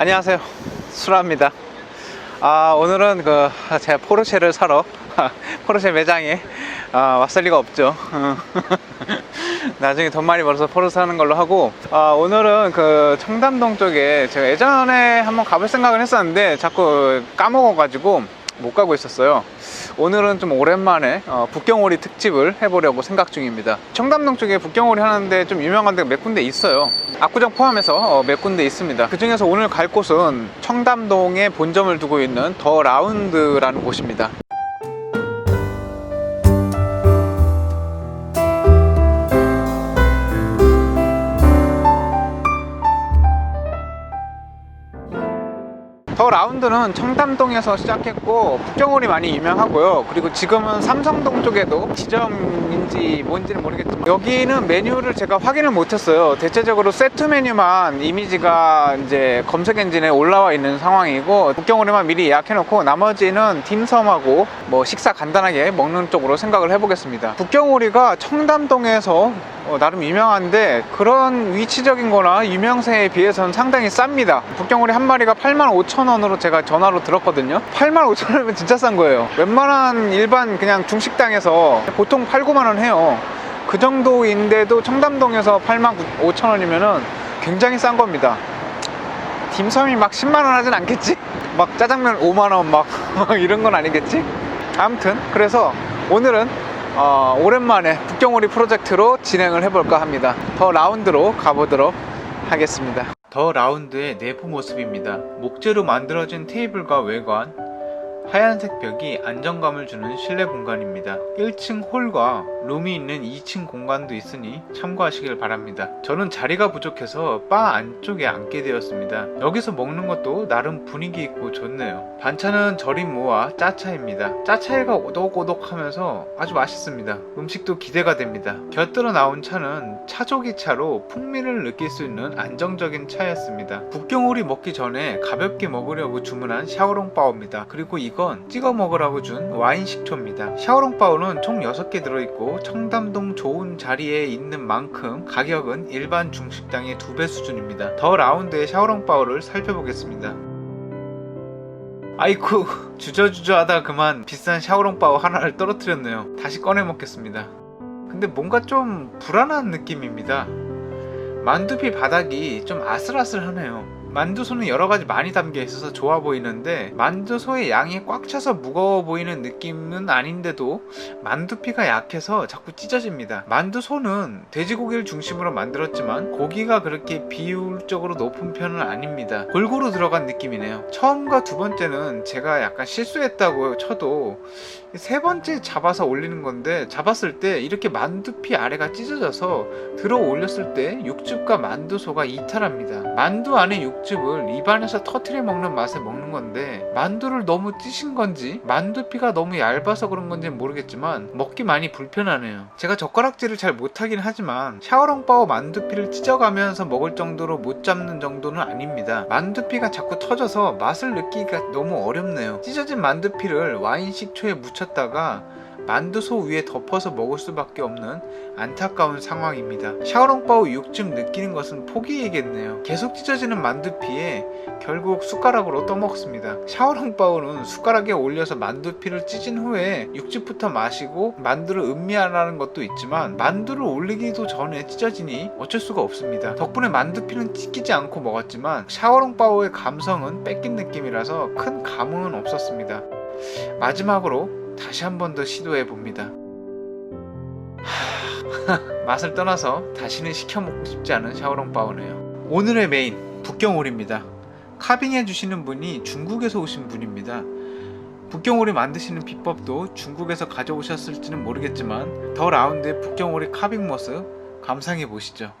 안녕하세요, 수라입니다. 오늘은 제가 포르쉐를 사러 포르쉐 매장에 왔을 리가 없죠. 나중에 돈 많이 벌어서 포르쉐 사는 걸로 하고, 오늘은 청담동 쪽에 제가 예전에 한번 가볼 생각을 했었는데 자꾸 까먹어가지고 못 가고 있었어요. 오늘은 좀 오랜만에 북경오리 특집을 해보려고 생각 중입니다. 청담동 쪽에 북경오리 하는데 좀 유명한 데가 몇 군데 있어요. 압구정 포함해서 몇 군데 있습니다. 그 중에서 오늘 갈 곳은 청담동에 본점을 두고 있는 더 라운드라는 곳입니다. 더 라운드는 청담동에서 시작했고 북경오리 많이 유명하고요. 그리고 지금은 삼성동 쪽에도 지점인지 뭔지는 모르겠지만 여기는 메뉴를 제가 확인을 못했어요. 대체적으로 세트 메뉴만 이미지가 이제 검색 엔진에 올라와 있는 상황이고, 북경오리만 미리 예약해 놓고 나머지는 딤섬하고 뭐 식사 간단하게 먹는 쪽으로 생각을 해보겠습니다. 북경오리가 청담동에서 나름 유명한데 그런 위치적인 거나 유명세에 비해서는 상당히 쌉니다. 북경오리 한 마리가 85,000원으로 제가 전화로 들었거든요. 85,000원이면 진짜 싼 거예요. 웬만한 일반 그냥 중식당에서 보통 8, 9만원 해요. 그 정도인데도 청담동에서 85,000원이면은 굉장히 싼 겁니다. 딤섬이 막 10만원 하진 않겠지? 막 짜장면 5만원 막 이런 건 아니겠지? 아무튼 그래서 오늘은 오랜만에 북경오리 프로젝트로 진행을 해볼까 합니다. 더 라운드로 가보도록 하겠습니다. 더 라운드의 내부 모습입니다. 목재로 만들어진 테이블과 외관, 하얀색 벽이 안정감을 주는 실내 공간입니다. 1층 홀과 룸이 있는 2층 공간도 있으니 참고하시길 바랍니다. 저는 자리가 부족해서 바 안쪽에 앉게 되었습니다. 여기서 먹는 것도 나름 분위기 있고 좋네요. 반찬은 절인 무와 짜차입니다. 짜차이가 오독오독하면서 아주 맛있습니다. 음식도 기대가 됩니다. 곁들여 나온 차는 차조기차로 풍미를 느낄 수 있는 안정적인 차였습니다. 북경오리 먹기 전에 가볍게 먹으려고 주문한 샤오롱바오입니다. 그리고 이건 찍어 먹으라고 준 와인 식초입니다. 샤오롱바오는 총 6개 들어있고 청담동 좋은 자리에 있는 만큼 가격은 일반 중식당의 2배 수준입니다. 더 라운드의 샤오롱바오를 살펴보겠습니다. 아이쿠, 주저주저 하다 그만 비싼 샤오롱바오 하나를 떨어뜨렸네요. 다시 꺼내 먹겠습니다. 근데 뭔가 좀 불안한 느낌입니다. 만두피 바닥이 좀 아슬아슬하네요. 만두소는 여러가지 많이 담겨 있어서 좋아 보이는데 만두소의 양이 꽉 차서 무거워 보이는 느낌은 아닌데도 만두피가 약해서 자꾸 찢어집니다. 만두소는 돼지고기를 중심으로 만들었지만 고기가 그렇게 비율적으로 높은 편은 아닙니다. 골고루 들어간 느낌이네요. 처음과 두 번째는 제가 약간 실수했다고 쳐도 세 번째 잡아서 올리는 건데, 잡았을 때 이렇게 만두피 아래가 찢어져서 들어 올렸을 때 육즙과 만두소가 이탈합니다. 만두 안에 육즙을 입안에서 터트려 먹는 맛에 먹는 건데 만두를 너무 찌신 건지 만두피가 너무 얇아서 그런 건지 모르겠지만 먹기 많이 불편하네요. 제가 젓가락질을 잘 못하긴 하지만 샤오롱바오 만두피를 찢어가면서 먹을 정도로 못 잡는 정도는 아닙니다. 만두피가 자꾸 터져서 맛을 느끼기가 너무 어렵네요. 찢어진 만두피를 와인 식초에 묻혔다가 만두소 위에 덮어서 먹을 수밖에 없는 안타까운 상황입니다. 샤오롱바오 육즙 느끼는 것은 포기해야겠네요. 계속 찢어지는 만두피에 결국 숟가락으로 떠먹습니다. 샤오롱바오는 숟가락에 올려서 만두피를 찢은 후에 육즙부터 마시고 만두를 음미하라는 것도 있지만 만두를 올리기도 전에 찢어지니 어쩔 수가 없습니다. 덕분에 만두피는 찢기지 않고 먹었지만 샤오롱바오의 감성은 뺏긴 느낌이라서 큰 감흥은 없었습니다. 마지막으로 다시 한 번 더 시도해 봅니다. 맛을 떠나서 다시는 시켜 먹고 싶지 않은 샤오롱바오네요. 오늘의 메인 북경오리입니다. 카빙해 주시는 분이 중국에서 오신 분입니다. 북경오리 만드시는 비법도 중국에서 가져오셨을지는 모르겠지만 더 라운드의 북경오리 카빙 모습 감상해 보시죠.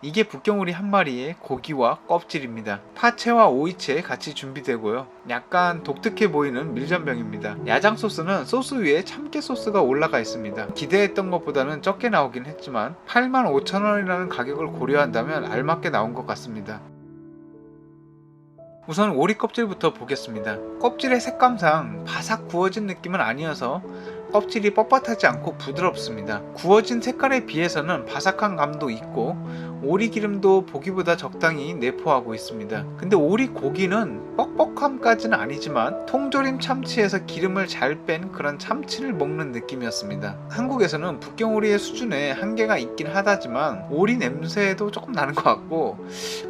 이게 북경오리 한 마리의 고기와 껍질입니다. 파채와 오이채 같이 준비되고요. 약간 독특해 보이는 밀전병입니다. 야장 소스는 소스 위에 참깨 소스가 올라가 있습니다. 기대했던 것보다는 적게 나오긴 했지만 85,000원이라는 가격을 고려한다면 알맞게 나온 것 같습니다. 우선 오리 껍질부터 보겠습니다. 껍질의 색감상 바삭 구워진 느낌은 아니어서 껍질이 뻣뻣하지 않고 부드럽습니다. 구워진 색깔에 비해서는 바삭한 감도 있고 오리 기름도 보기보다 적당히 내포하고 있습니다. 근데 오리 고기는 뻑뻑함까지는 아니지만 통조림 참치에서 기름을 잘 뺀 그런 참치를 먹는 느낌이었습니다. 한국에서는 북경오리의 수준에 한계가 있긴 하다지만 오리 냄새도 조금 나는 것 같고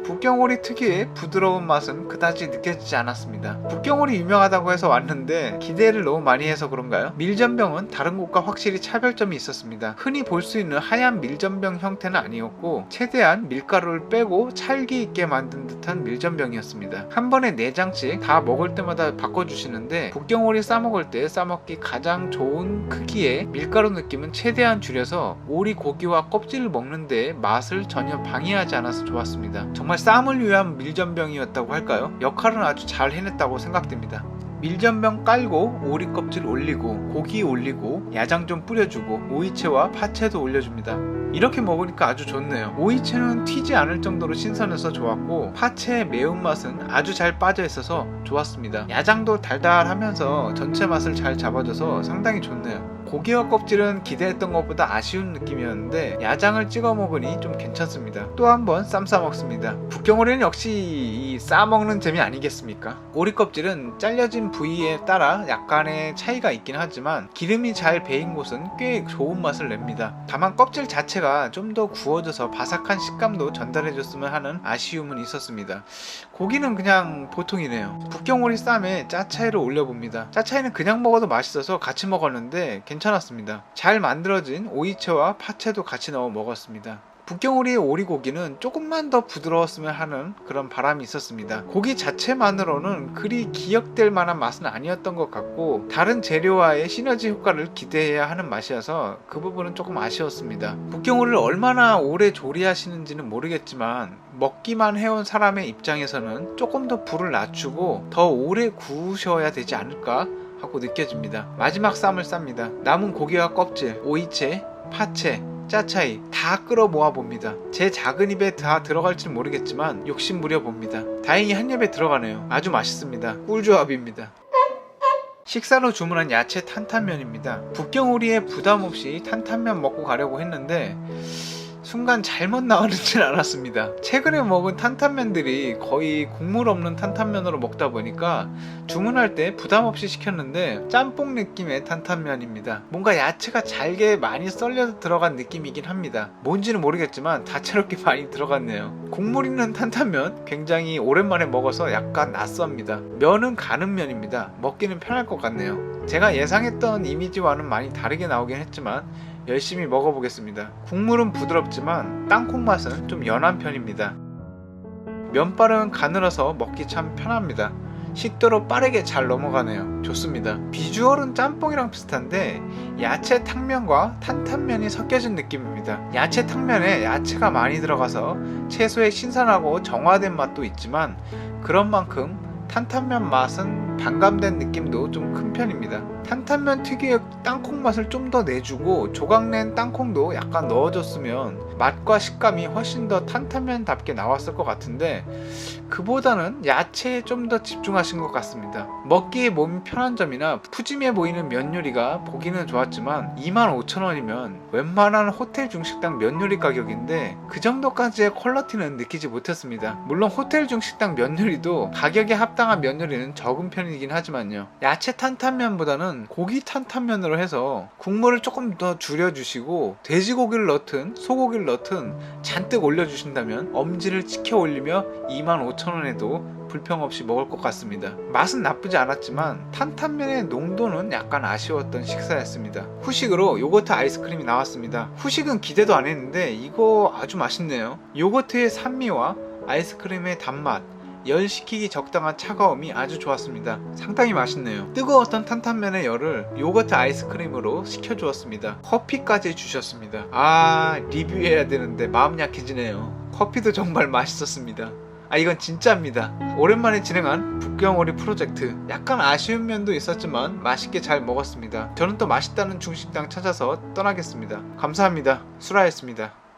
북경오리 특유의 부드러운 맛은 그다지 느껴지지 않았습니다. 북경오리 유명하다고 해서 왔는데 기대를 너무 많이 해서 그런가요? 밀전병은 다른 곳과 확실히 차별점이 있었습니다. 흔히 볼 수 있는 하얀 밀전병 형태는 아니었고 최대한 밀가루를 빼고 찰기 있게 만든 듯한 밀전병이었습니다. 한 번에 4장씩 다 먹을 때마다 바꿔주시는데 북경오리 싸먹을 때 싸먹기 가장 좋은 크기의 밀가루 느낌은 최대한 줄여서 오리 고기와 껍질을 먹는데 맛을 전혀 방해하지 않아서 좋았습니다. 정말 쌈을 위한 밀전병이었다고 할까요? 역할은 아주 잘 해냈다고 생각됩니다. 밀전병 깔고 오리 껍질 올리고 고기 올리고 야장 좀 뿌려주고 오이채와 파채도 올려줍니다. 이렇게 먹으니까 아주 좋네요. 오이채는 튀지 않을 정도로 신선해서 좋았고 파채의 매운맛은 아주 잘 빠져 있어서 좋았습니다. 야장도 달달하면서 전체 맛을 잘 잡아줘서 상당히 좋네요. 고기와 껍질은 기대했던 것보다 아쉬운 느낌이었는데 야장을 찍어 먹으니 좀 괜찮습니다. 또 한번 쌈 싸 먹습니다. 북경오리는 역시 이 싸 먹는 재미 아니겠습니까? 오리 껍질은 잘려진 부위에 따라 약간의 차이가 있긴 하지만 기름이 잘 배인 곳은 꽤 좋은 맛을 냅니다. 다만 껍질 자체가 좀 더 구워져서 바삭한 식감도 전달해줬으면 하는 아쉬움은 있었습니다. 고기는 그냥 보통이네요. 북경오리 쌈에 짜차이를 올려봅니다. 짜차이는 그냥 먹어도 맛있어서 같이 먹었는데 괜찮았습니다. 잘 만들어진 오이채와 파채도 같이 넣어 먹었습니다. 북경오리의 오리고기는 조금만 더 부드러웠으면 하는 그런 바람이 있었습니다. 고기 자체만으로는 그리 기억될 만한 맛은 아니었던 것 같고 다른 재료와의 시너지 효과를 기대해야 하는 맛이어서 그 부분은 조금 아쉬웠습니다. 북경오리를 얼마나 오래 조리하시는지는 모르겠지만 먹기만 해온 사람의 입장에서는 조금 더 불을 낮추고 더 오래 구우셔야 되지 않을까 하고 느껴집니다. 마지막 쌈을 쌉니다. 남은 고기와 껍질, 오이채, 파채, 짜차이 다 끌어 모아 봅니다. 제 작은 입에 다 들어갈지는 모르겠지만 욕심 부려 봅니다. 다행히 한 입에 들어가네요. 아주 맛있습니다. 꿀조합입니다. 식사로 주문한 야채 탄탄면입니다. 북경오리에 부담 없이 탄탄면 먹고 가려고 했는데 순간 잘못 나가는지는 알았습니다. 최근에 먹은 탄탄면들이 거의 국물 없는 탄탄면으로 먹다 보니까 주문할 때 부담 없이 시켰는데 짬뽕 느낌의 탄탄면입니다. 뭔가 야채가 잘게 많이 썰려서 들어간 느낌이긴 합니다. 뭔지는 모르겠지만 다채롭게 많이 들어갔네요. 국물 있는 탄탄면 굉장히 오랜만에 먹어서 약간 낯섭니다. 면은 가는 면입니다. 먹기는 편할 것 같네요. 제가 예상했던 이미지와는 많이 다르게 나오긴 했지만 열심히 먹어보겠습니다. 국물은 부드럽지만 땅콩 맛은 좀 연한 편입니다. 면발은 가늘어서 먹기 참 편합니다. 식도로 빠르게 잘 넘어가네요. 좋습니다. 비주얼은 짬뽕이랑 비슷한데 야채 탕면과 탄탄면이 섞여진 느낌입니다. 야채 탕면에 야채가 많이 들어가서 채소의 신선하고 정화된 맛도 있지만 그런 만큼 탄탄면 맛은 반감된 느낌도 좀 큰 편입니다. 탄탄면 특유의 땅콩 맛을 좀 더 내주고 조각낸 땅콩도 약간 넣어줬으면 맛과 식감이 훨씬 더 탄탄면답게 나왔을 것 같은데 그보다는 야채에 좀 더 집중하신 것 같습니다. 먹기에 몸이 편한 점이나 푸짐해 보이는 면 요리가 보기는 좋았지만 25,000원이면 웬만한 호텔 중식당 면 요리 가격인데 그 정도까지의 퀄리티는 느끼지 못했습니다. 물론 호텔 중식당 면 요리도 가격에 합당한 면 요리는 적은 편이긴 하지만요. 야채 탄탄면보다는 고기 탄탄면으로 해서 국물을 조금 더 줄여주시고 돼지고기를 넣든 소고기를 넣든 잔뜩 올려주신다면 엄지를 치켜 올리며 25,000원에도 불평 없이 먹을 것 같습니다. 맛은 나쁘지 않았지만 탄탄면의 농도는 약간 아쉬웠던 식사였습니다. 후식으로 요거트 아이스크림이 나왔습니다. 후식은 기대도 안 했는데 이거 아주 맛있네요. 요거트의 산미와 아이스크림의 단맛, 열 식히기 적당한 차가움이 아주 좋았습니다. 상당히 맛있네요. 뜨거웠던 탄탄면의 열을 요거트 아이스크림으로 식혀주었습니다. 커피까지 주셨습니다. 리뷰해야 되는데 마음 약해지네요. 커피도 정말 맛있었습니다. 이건 진짜입니다. 오랜만에 진행한 북경오리 프로젝트, 약간 아쉬운 면도 있었지만 맛있게 잘 먹었습니다. 저는 또 맛있다는 중식당 찾아서 떠나겠습니다. 감사합니다. 수라였습니다.